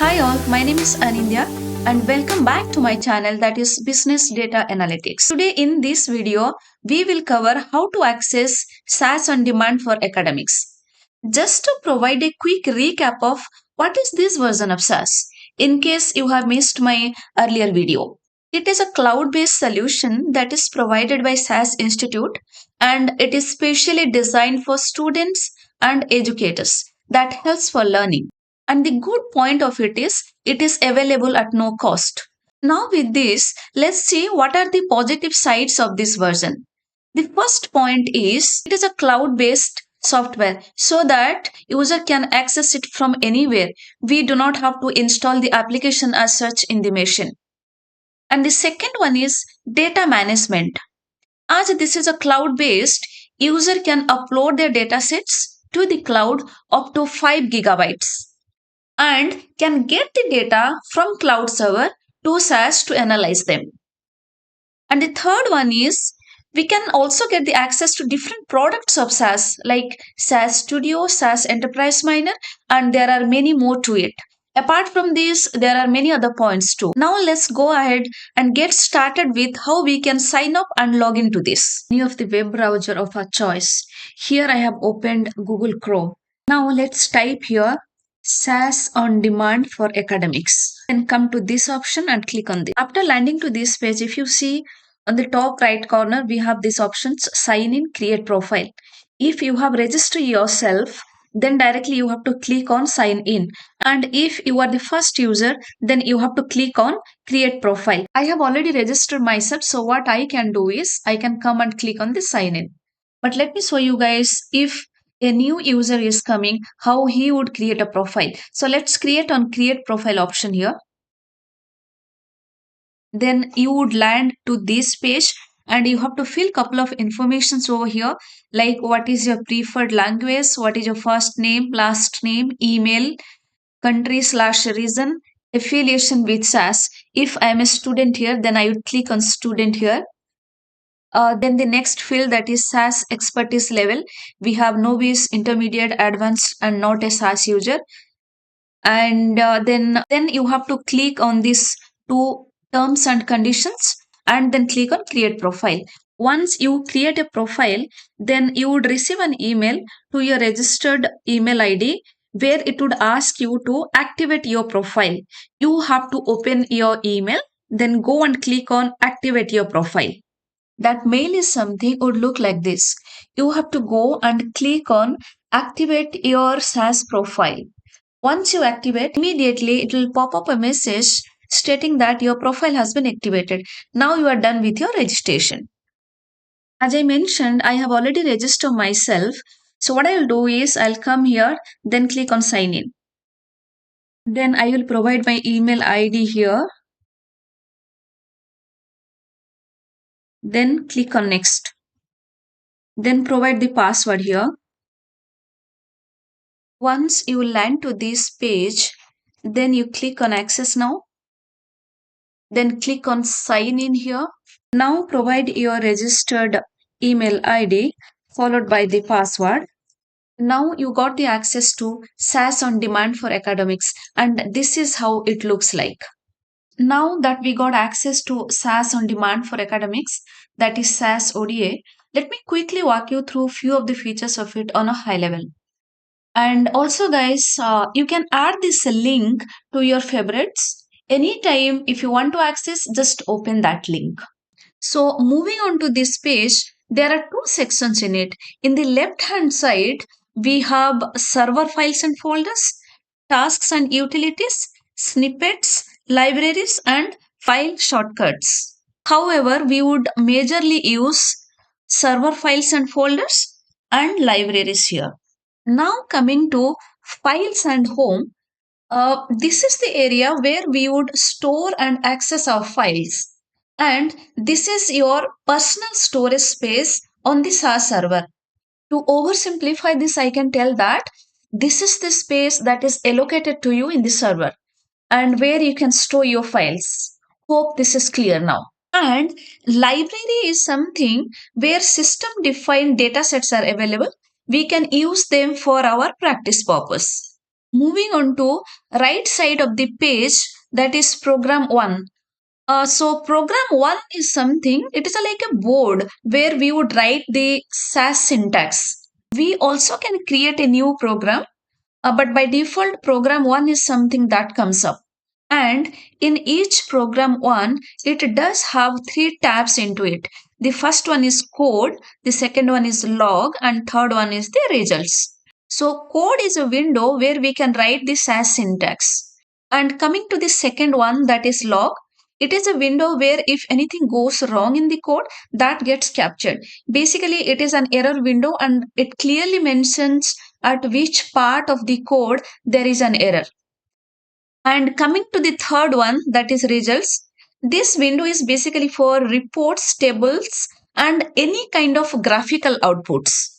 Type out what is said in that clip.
Hi all, my name is Anindya and welcome back to my channel that is Business Data Analytics. Today in this video, we will cover how to access SAS on demand for academics. Just to provide a quick recap of what is this version of SAS in case you have missed my earlier video. It is a cloud-based solution that is provided by SAS Institute and it is specially designed for students and educators that helps for learning. And the good point of it is available at no cost. Now with this, let's see what are the positive sides of this version. The first point is it is a cloud-based software so that user can access it from anywhere. We do not have to install the application as such in the machine. And the second one is data management. As this is a cloud-based, user can upload their datasets to the cloud up to 5 gigabytes and can get the data from cloud server to SAS to analyze them. And the third one is we can also get the access to different products of SAS like SAS Studio, SAS Enterprise Miner, and there are many more to it. Apart from this, there are many other points too. Now let's go ahead and get started with how we can sign up and log into this. Any of the web browser of our choice. Here I have opened Google Chrome. Now let's type here SAS on demand for academics. Then come to this option and click on this. After landing to this page, if you see on the top right corner, we have these options sign in, create profile. If you have registered yourself, then directly you have to click on sign in. And if you are the first user, then you have to click on create profile. I have already registered myself. So what I can do is I can come and click on the sign in. But let me show you guys if a new user is coming, how he would create a profile. So let's create on create profile option here. Then you would land to this page and you have to fill couple of informations over here like what is your preferred language, what is your first name, last name, email, country/region, affiliation with SAS. If I am a student here, then I would click on student here. Then the next field that is SAS expertise level. We have novice, intermediate, advanced, and not a SAS user. And then you have to click on these two terms and conditions, and then click on create profile. Once you create a profile, then you would receive an email to your registered email ID where it would ask you to activate your profile. You have to open your email, then go and click on activate your profile. That mail is something would look like this. You have to go and click on activate your SAS profile. Once you activate, immediately it will pop up a message stating that your profile has been activated. Now you are done with your registration. As I mentioned, I have already registered myself. So what I will do is I'll come here, then click on sign in. Then I will provide my email ID here. Then click on next. Then provide the password here. Once you land to this page, then you click on access now. Then click on sign in here. Now provide your registered email ID followed by the password. Now you got the access to SAS on demand for academics, and this is how it looks like. Now that we got access to SAS on demand for academics, that is SAS ODA, let me quickly walk you through few of the features of it on a high level. And also guys, you can add this link to your favorites. Anytime if you want to access, just open that link. So moving on to this page, there are two sections in it. In the left hand side, we have server files and folders, tasks and utilities, snippets, libraries, and file shortcuts. However, we would majorly use server files and folders and libraries here. Now coming to files and home, this is the area where we would store and access our files. And this is your personal storage space on the SAS server. To oversimplify this, I can tell that this is the space that is allocated to you in the server and where you can store your files. Hope this is clear now. And library is something where system defined datasets are available. We can use them for our practice purpose. Moving on to right side of the page, that is program 1. So program 1 is something, it is like a board where we would write the SAS syntax. We also can create a new program, but by default program 1 is something that comes up. And in each program 1, it does have three tabs into it. The first one is code, the second one is log, and third one is the results. So code is a window where we can write the SAS syntax. And coming to the second one, that is log, it is a window where if anything goes wrong in the code, that gets captured. Basically, it is an error window and it clearly mentions at which part of the code there is an error. And coming to the third one, that is results. This window is basically for reports, tables, and any kind of graphical outputs.